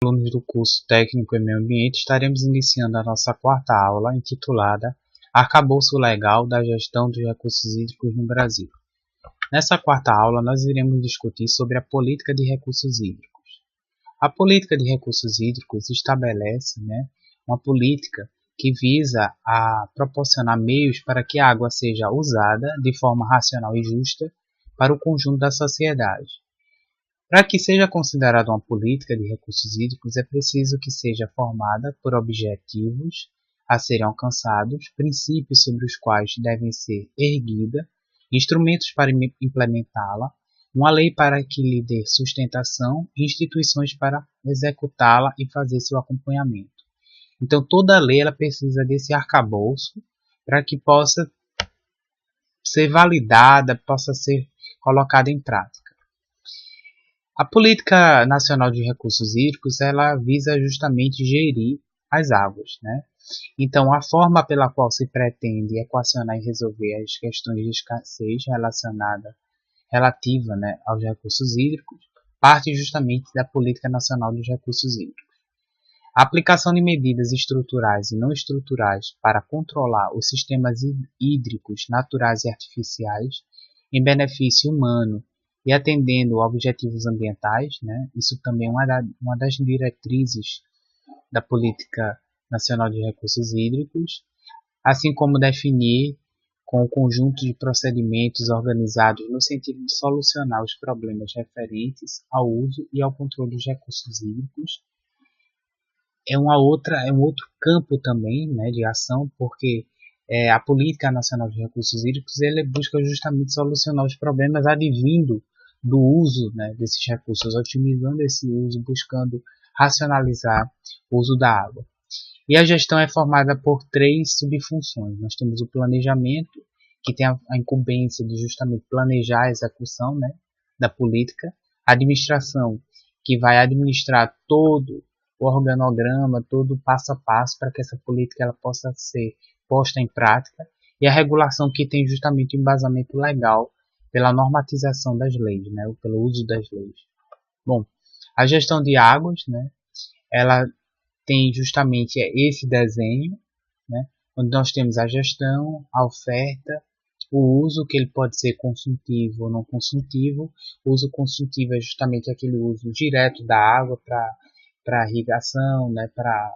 Alunos do curso Técnico em Meio Ambiente, estaremos iniciando a nossa quarta aula, intitulada Arcabouço Legal da Gestão dos Recursos Hídricos no Brasil. Nessa quarta aula, nós iremos discutir sobre a política de recursos hídricos. A política de recursos hídricos estabelece, uma política que visa a proporcionar meios para que a água seja usada de forma racional e justa para o conjunto da sociedade. Para que seja considerada uma política de recursos hídricos, é preciso que seja formada por objetivos a serem alcançados, princípios sobre os quais devem ser erguidas, instrumentos para implementá-la, uma lei para que lhe dê sustentação e instituições para executá-la e fazer seu acompanhamento. Então, toda lei ela precisa desse arcabouço para que possa ser validada, possa ser colocada em prática. A Política Nacional de Recursos Hídricos ela visa justamente gerir as águas, Então, a forma pela qual se pretende equacionar e resolver as questões de escassez relativa aos recursos hídricos parte justamente da Política Nacional dos Recursos Hídricos. A aplicação de medidas estruturais e não estruturais para controlar os sistemas hídricos naturais e artificiais em benefício humano e atendendo a objetivos ambientais, isso também é uma das diretrizes da Política Nacional de Recursos Hídricos, assim como definir com o conjunto de procedimentos organizados no sentido de solucionar os problemas referentes ao uso e ao controle dos recursos hídricos. É um outro campo também de ação, porque a Política Nacional de Recursos Hídricos ele busca justamente solucionar os problemas advindo do uso desses recursos, otimizando esse uso, buscando racionalizar o uso da água. E a gestão é formada por três subfunções. Nós temos o planejamento, que tem a incumbência de justamente planejar a execução da política, a administração, que vai administrar todo o organograma, todo o passo a passo para que essa política ela possa ser posta em prática, e a regulação, que tem justamente o embasamento legal pela normatização das leis, pelo uso das leis. Bom, a gestão de águas, ela tem justamente esse desenho, onde nós temos a gestão, a oferta, o uso, que ele pode ser consultivo ou não consultivo. O uso consultivo é justamente aquele uso direto da água para irrigação, para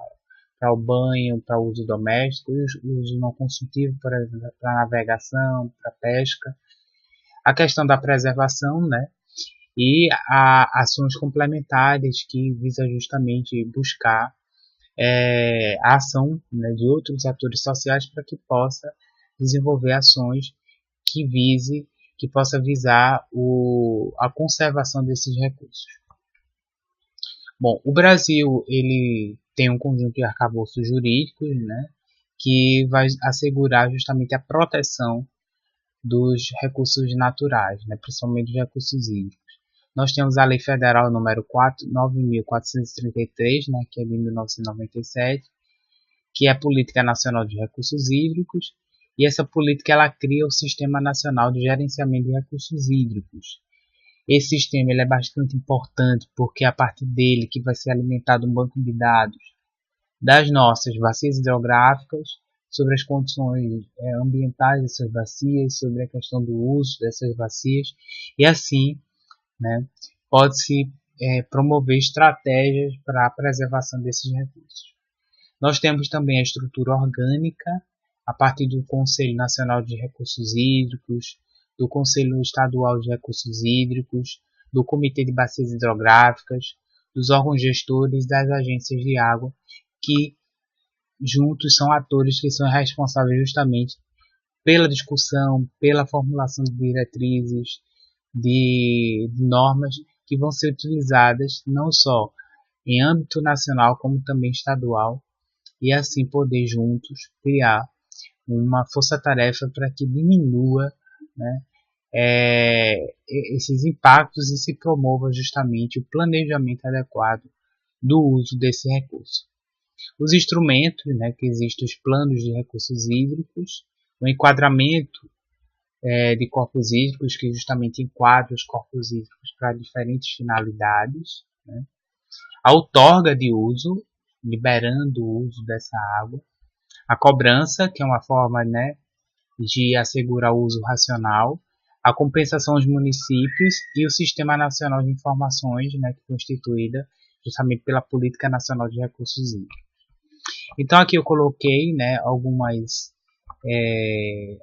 o banho, para o uso doméstico, e o uso não consultivo para navegação, para pesca. A questão da preservação, e ações complementares que visa justamente buscar a ação de outros atores sociais para que possa desenvolver ações que possa visar a conservação desses recursos. Bom, o Brasil ele tem um conjunto de arcabouços jurídicos, que vai assegurar justamente a proteção dos recursos naturais, principalmente dos recursos hídricos. Nós temos a Lei Federal número 9.433, que é de 1997, que é a Política Nacional de Recursos Hídricos, e essa política ela cria o Sistema Nacional de Gerenciamento de Recursos Hídricos. Esse sistema ele é bastante importante porque é a partir dele que vai ser alimentado um banco de dados das nossas bacias hidrográficas, sobre as condições ambientais dessas bacias, sobre a questão do uso dessas bacias, e assim pode-se promover estratégias para a preservação desses recursos. Nós temos também a estrutura orgânica, a partir do Conselho Nacional de Recursos Hídricos, do Conselho Estadual de Recursos Hídricos, do Comitê de Bacias Hidrográficas, dos órgãos gestores das agências de água, que juntos são atores que são responsáveis justamente pela discussão, pela formulação de diretrizes, de normas que vão ser utilizadas não só em âmbito nacional, como também estadual, e assim poder juntos criar uma força-tarefa para que diminua esses impactos e se promova justamente o planejamento adequado do uso desse recurso. Os instrumentos, que existem os planos de recursos hídricos, o enquadramento de corpos hídricos, que justamente enquadra os corpos hídricos para diferentes finalidades, a outorga de uso, liberando o uso dessa água, a cobrança, que é uma forma, né, de assegurar o uso racional, a compensação aos municípios e o Sistema Nacional de Informações, né, que é constituída justamente pela Política Nacional de Recursos Hídricos. Então aqui eu coloquei, né, algumas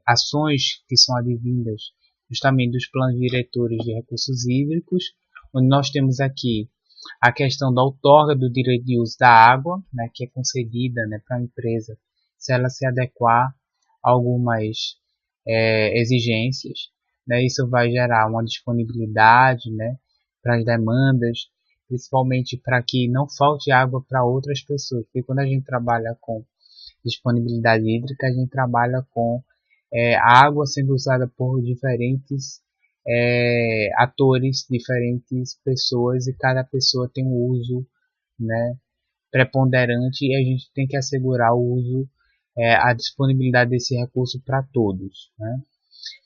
ações que são advindas justamente dos planos diretores de recursos hídricos, onde nós temos aqui a questão da outorga do direito de uso da água, né, que é concedida, né, para a empresa se ela se adequar a algumas exigências, né, isso vai gerar uma disponibilidade, né, para as demandas, principalmente para que não falte água para outras pessoas, porque quando a gente trabalha com disponibilidade hídrica, a gente trabalha com a água sendo usada por diferentes atores, diferentes pessoas, e cada pessoa tem um uso, né, preponderante, e a gente tem que assegurar o uso, a disponibilidade desse recurso para todos, né?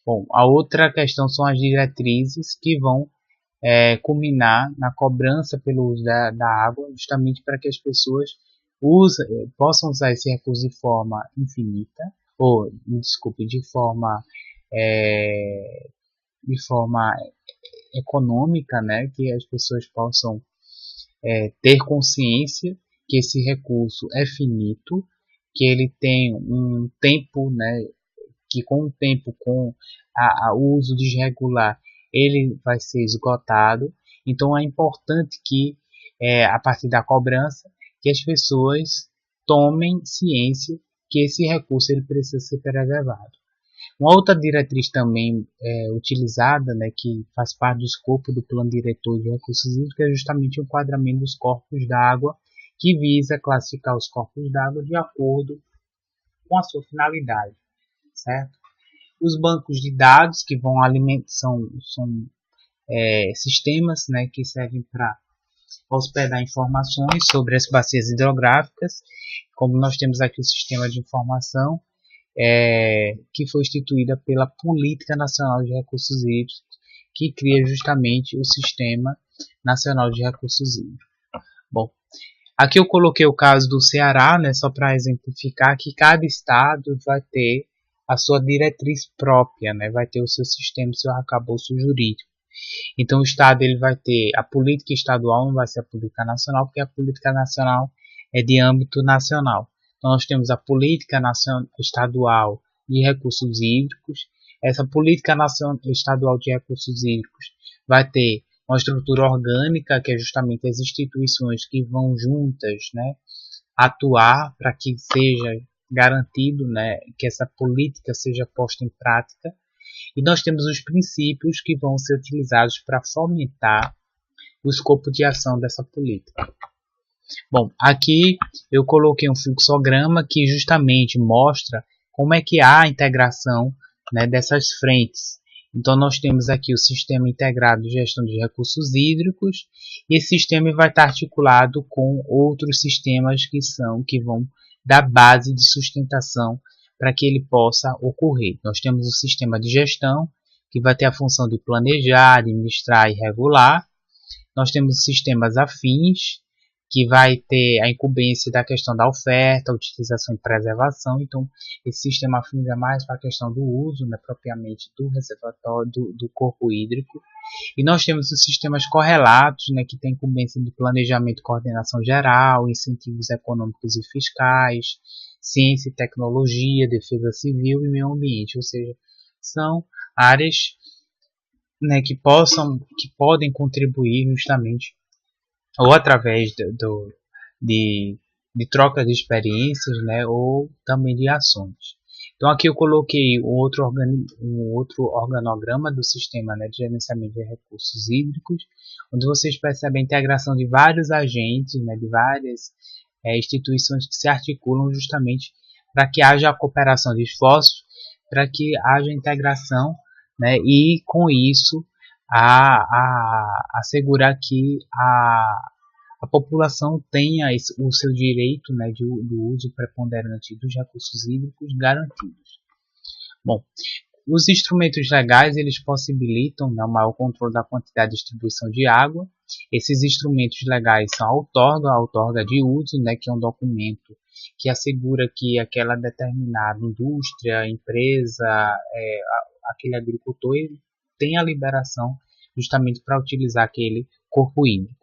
Bom, a outra questão são as diretrizes que vão culminar na cobrança pelo uso da água, justamente para que as pessoas possam usar esse recurso de forma infinita, ou, desculpe, de forma econômica, né, que as pessoas possam ter consciência que esse recurso é finito, que ele tem um tempo, né, que com o tempo, com o uso desregular, ele vai ser esgotado. Então é importante que, a partir da cobrança, que as pessoas tomem ciência que esse recurso ele precisa ser preservado. Uma outra diretriz também utilizada, né, que faz parte do escopo do Plano Diretor de Recursos Hídricos, é justamente o enquadramento dos corpos d'água, que visa classificar os corpos d'água de acordo com a sua finalidade, certo? Os bancos de dados que vão alimentar são sistemas, né, que servem para hospedar informações sobre as bacias hidrográficas, como nós temos aqui o sistema de informação, que foi instituída pela Política Nacional de Recursos Hídricos, que cria justamente o Sistema Nacional de Recursos Hídricos. Bom, aqui eu coloquei o caso do Ceará, né, só para exemplificar que cada estado vai ter a sua diretriz própria, né, vai ter o seu sistema, o seu arcabouço jurídico. Então o estado ele vai ter a política estadual, não vai ser a política nacional, porque a política nacional é de âmbito nacional. Então nós temos a política estadual de recursos hídricos. Essa política estadual de recursos hídricos vai ter uma estrutura orgânica, que é justamente as instituições que vão juntas, né, atuar para que seja garantido, né, que essa política seja posta em prática. E nós temos os princípios que vão ser utilizados para fomentar o escopo de ação dessa política. Bom, aqui eu coloquei um fluxograma que justamente mostra como é que há a integração, né, dessas frentes. Então nós temos aqui o Sistema Integrado de Gestão de Recursos Hídricos, e esse sistema vai estar articulado com outros sistemas que vão dar base de sustentação para que ele possa ocorrer. Nós temos o sistema de gestão, que vai ter a função de planejar, administrar e regular. Nós temos os sistemas afins, que vai ter a incumbência da questão da oferta, utilização e preservação. Então, esse sistema afins é mais para a questão do uso, né, propriamente do reservatório, do corpo hídrico. E nós temos os sistemas correlatos, né, que tem incumbência de planejamento e coordenação geral, incentivos econômicos e fiscais, ciência e tecnologia, defesa civil e meio ambiente, ou seja, são áreas, né, que podem contribuir justamente ou através de troca de experiências, né, ou também de ações. Então aqui eu coloquei um outro organograma do sistema, né, de gerenciamento de recursos hídricos, onde vocês percebem a integração de vários agentes, né, de várias instituições que se articulam justamente para que haja a cooperação de esforços, para que haja integração, né, e com isso assegurar que a população tenha o seu direito, né, do uso preponderante dos recursos hídricos garantidos. Bom, os instrumentos legais eles possibilitam, né, o maior controle da quantidade de distribuição de água, Esses instrumentos legais são a outorga de uso, né, que é um documento que assegura que aquela determinada indústria, empresa, aquele agricultor, ele tem a liberação justamente para utilizar aquele corpo hídrico.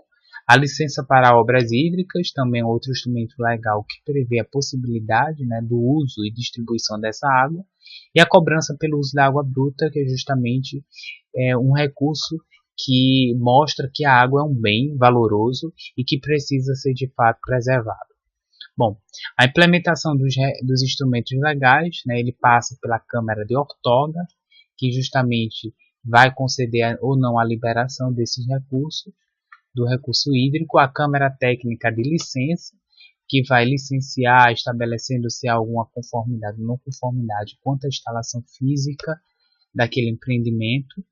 A licença para obras hídricas também é outro instrumento legal que prevê a possibilidade, né, do uso e distribuição dessa água, e a cobrança pelo uso da água bruta, que é justamente um recurso que mostra que a água é um bem valoroso e que precisa ser de fato preservado. Bom, a implementação dos instrumentos legais, né, ele passa pela Câmara de Outorga, que justamente vai conceder ou não a liberação desses recursos, do recurso hídrico, a Câmara Técnica de Licença, que vai licenciar, estabelecendo se há alguma conformidade ou não conformidade quanto à instalação física daquele empreendimento,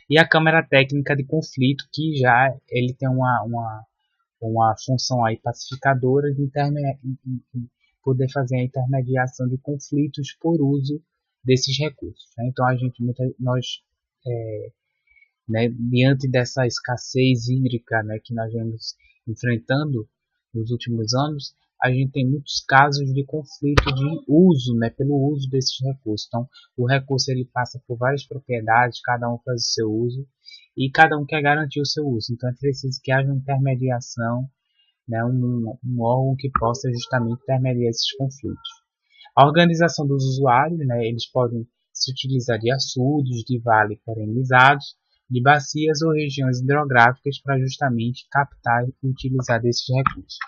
e a Câmara Técnica de Conflito, que já ele tem uma função aí pacificadora de poder fazer a intermediação de conflitos por uso desses recursos. Né? Então nós né, diante dessa escassez hídrica, né, que nós vemos enfrentando nos últimos anos, a gente tem muitos casos de conflito de uso, né, pelo uso desses recursos. Então, o recurso ele passa por várias propriedades, cada um faz o seu uso e cada um quer garantir o seu uso. Então, é preciso que haja uma intermediação, né, um órgão que possa justamente intermediar esses conflitos. A organização dos usuários, né, eles podem se utilizar de açudes, de vale perenizados, de bacias ou regiões hidrográficas para justamente captar e utilizar desses recursos.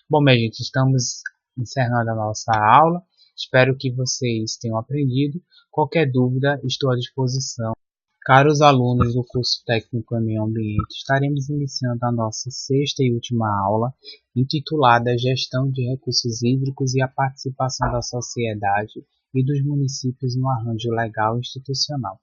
Bom, minha gente, estamos encerrando a nossa aula. Espero que vocês tenham aprendido. Qualquer dúvida, estou à disposição. Caros alunos do curso técnico em meio ambiente, estaremos iniciando a nossa sexta e última aula, intitulada Gestão de Recursos Hídricos e a Participação da Sociedade e dos Municípios no Arranjo Legal Institucional.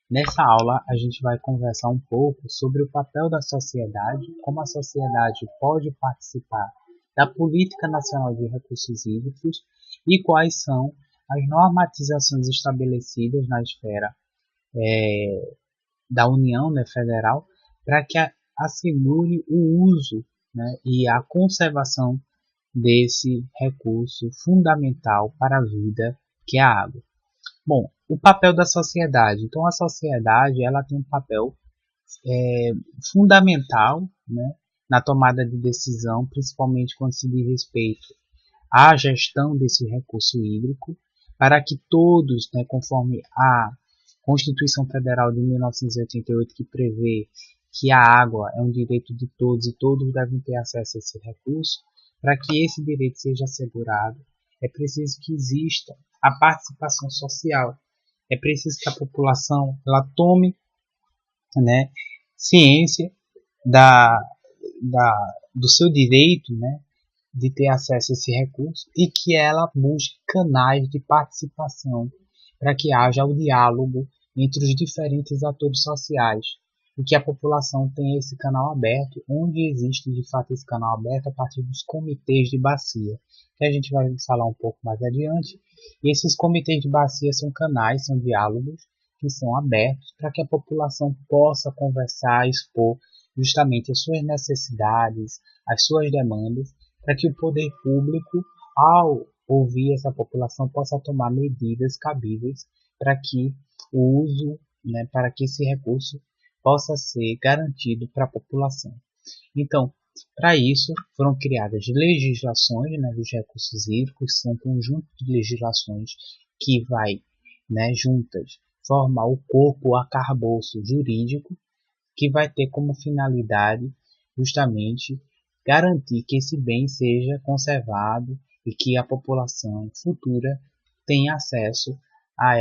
Nessa aula, a gente vai conversar um pouco sobre o papel da sociedade, como a sociedade pode participar da Política Nacional de Recursos Hídricos e quais são as normatizações estabelecidas na esfera da União, né, Federal, para que assegure o uso, né, e a conservação desse recurso fundamental para a vida, que é a água. Bom, o papel da sociedade. Então, a sociedade ela tem um papel fundamental, né, na tomada de decisão, principalmente quando se diz respeito à gestão desse recurso hídrico, para que todos, né, conforme a Constituição Federal de 1988, que prevê que a água é um direito de todos e todos devem ter acesso a esse recurso, para que esse direito seja assegurado, é preciso que exista a participação social. É preciso que a população ela tome, né, ciência do seu direito, né, de ter acesso a esse recurso e que ela busque canais de participação para que haja o diálogo entre os diferentes atores sociais e que a população tenha esse canal aberto, onde existe de fato esse canal aberto a partir dos comitês de bacia, que a gente vai falar um pouco mais adiante. E esses comitês de bacia são canais, são diálogos que são abertos para que a população possa conversar, expor justamente as suas necessidades, as suas demandas, para que o poder público, ao ouvir essa população, possa tomar medidas cabíveis para que o uso, né, para que esse recurso possa ser garantido para a população. Então, para isso, foram criadas legislações, né, dos recursos hídricos, são um conjunto de legislações que vai, né, juntas formar o corpo, o arcabouço jurídico, que vai ter como finalidade justamente garantir que esse bem seja conservado e que a população futura tenha acesso a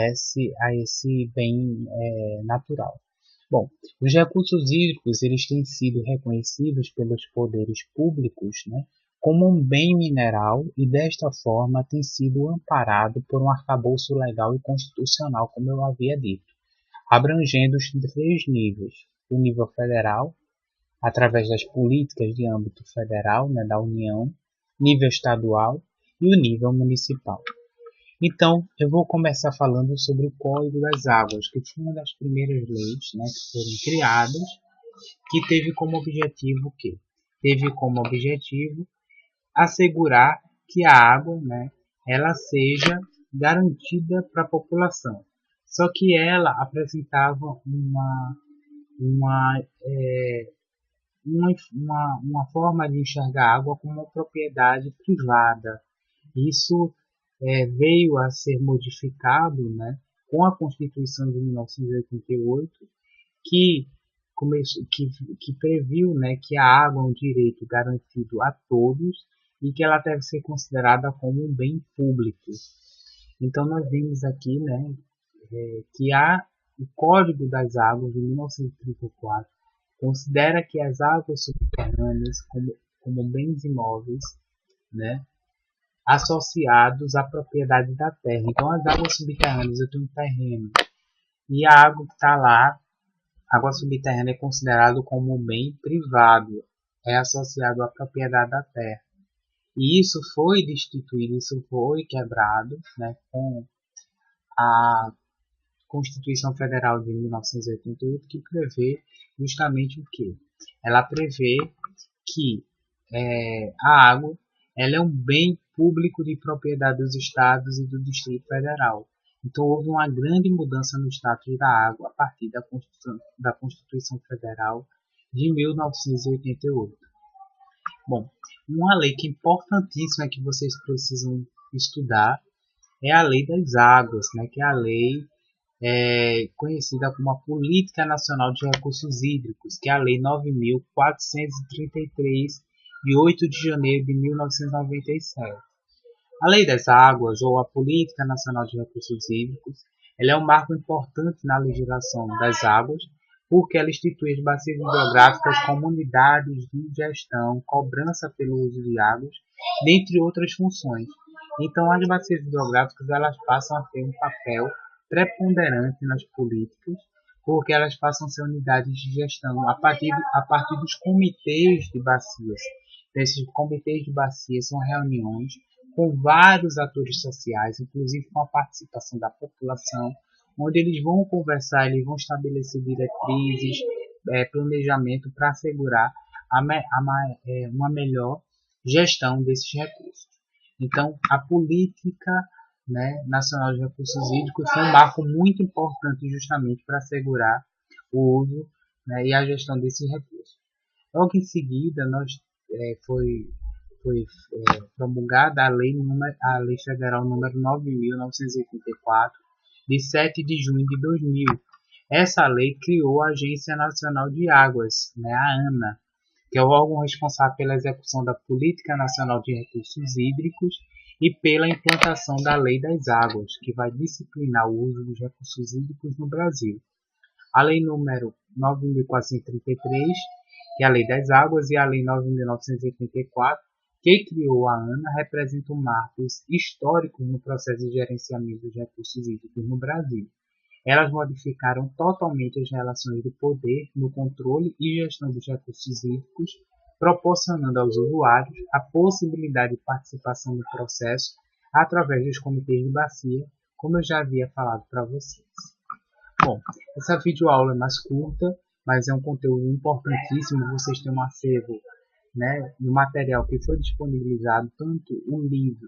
esse bem natural. Bom, os recursos hídricos eles têm sido reconhecidos pelos poderes públicos, né, como um bem mineral e desta forma tem sido amparado por um arcabouço legal e constitucional, como eu havia dito, abrangendo os 3 níveis: o nível federal, através das políticas de âmbito federal, né, da União, nível estadual e o nível municipal. Então, eu vou começar falando sobre o Código das Águas, que foi uma das primeiras leis, né, que foram criadas que teve como objetivo o quê? Teve como objetivo assegurar que a água, né, ela seja garantida para a população. Só que ela apresentava uma, é, uma forma de enxergar a água como uma propriedade privada. Isso veio a ser modificado, né, com a Constituição de 1988, que, que previu, né, que a água é um direito garantido a todos e que ela deve ser considerada como um bem público. Então nós vimos aqui, né, que há o Código das Águas de 1934 considera que as águas subterrâneas como bens imóveis, né, associados à propriedade da terra. Então as águas subterrâneas, eu tenho um terreno e a água que está lá, a água subterrânea é considerado como um bem privado, é associado à propriedade da terra. E isso foi destituído, isso foi quebrado, né, com a Constituição Federal de 1988, que prevê justamente o que? Ela prevê que a água ela é um bem público de propriedade dos estados e do Distrito Federal. Então houve uma grande mudança no status da água a partir da Constituição Federal de 1988. Bom, uma lei que é importantíssima que vocês precisam estudar é a Lei das Águas, né, que é a lei conhecida como a Política Nacional de Recursos Hídricos, que é a Lei 9.433, de 8 de janeiro de 1997. A Lei das Águas, ou a Política Nacional de Recursos Hídricos, ela é um marco importante na legislação das águas, porque ela institui as bacias hidrográficas como unidades de gestão, cobrança pelo uso de águas, dentre outras funções. Então, as bacias hidrográficas elas passam a ter um papel preponderante nas políticas, porque elas passam a ser unidades de gestão a partir dos comitês de bacias. Esses comitês de bacias são reuniões com vários atores sociais, inclusive com a participação da população, onde eles vão conversar, eles vão estabelecer diretrizes, planejamento para assegurar uma melhor gestão desses recursos. Então, a política, né, nacional de recursos hídricos foi um marco muito importante justamente para assegurar o uso, né, e a gestão desses recursos. Logo em seguida, foi promulgada a Lei Federal número 9.984, de 7 de junho de 2000. Essa lei criou a Agência Nacional de Águas, né, a ANA, que é o órgão responsável pela execução da Política Nacional de Recursos Hídricos e pela implantação da Lei das Águas, que vai disciplinar o uso dos recursos hídricos no Brasil. A Lei número 9.433, que é a Lei das Águas, e a Lei 9.984, que criou a ANA, representam marcos históricos no processo de gerenciamento dos recursos hídricos no Brasil. Elas modificaram totalmente as relações de poder no controle e gestão dos recursos hídricos, proporcionando aos usuários a possibilidade de participação no processo através dos comitês de bacia, como eu já havia falado para vocês. Bom, essa videoaula é mais curta, mas é um conteúdo importantíssimo. Vocês têm um acervo, né, do material que foi disponibilizado, tanto o livro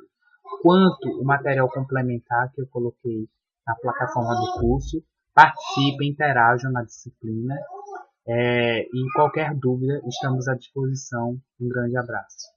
quanto o material complementar que eu coloquei na plataforma do curso. Participem, interajam na disciplina e qualquer dúvida estamos à disposição. Um grande abraço.